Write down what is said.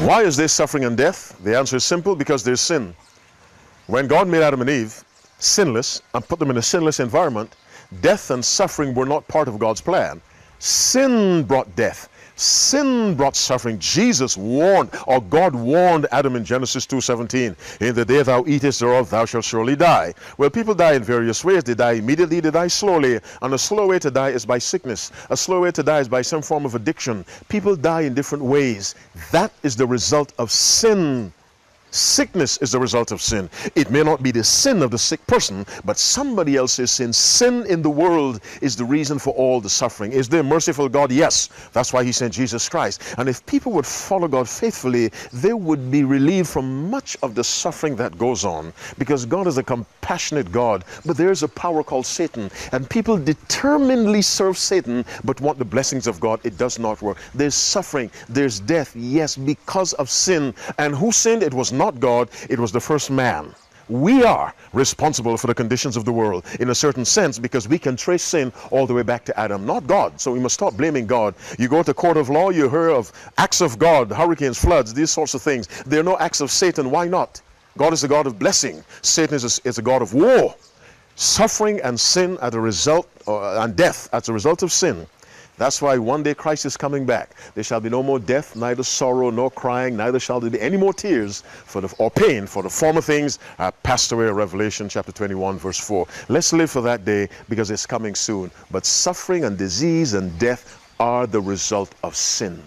Why is there suffering and death? The answer is simple: because there's sin. When God made Adam and Eve sinless and put them in a sinless environment, death and suffering were not part of God's plan. Sin brought death. Sin brought suffering. Jesus warned, or God warned Adam in Genesis 2:17, in the day thou eatest thereof, thou shalt surely die. Well, people die in various ways. They die immediately, they die slowly. And a slow way to die is by sickness. A slow way to die is by some form of addiction. People die in different ways. That is the result of sin. Sickness is the result of sin. It may not be the sin of the sick person, but somebody else's sin. Sin in the world is the reason for all the suffering. Is there a merciful God? Yes. That's why he sent Jesus Christ. And if people would follow God faithfully, they would be relieved from much of the suffering that goes on, because God is a compassionate God. But there's a power called Satan, and people determinedly serve Satan but want the blessings of God. It does not work. There's suffering, there's death, yes, because of sin. And who sinned? It was not God, it was the first man. We are responsible for the conditions of the world in a certain sense, because we can trace sin all the way back to Adam, not God. So we must stop blaming God. You go to court of law, you hear of acts of God, hurricanes, floods, these sorts of things. There are no acts of Satan. Why not? God is a God of blessing. Satan is a God of war. Suffering and sin as a result, and death as a result of sin. That's why one day Christ is coming back. There shall be no more death, neither sorrow, nor crying, neither shall there be any more tears or pain, for the former things are passed away. Revelation chapter 21 verse 4. Let's live for that day, because it's coming soon. But suffering and disease and death are the result of sin.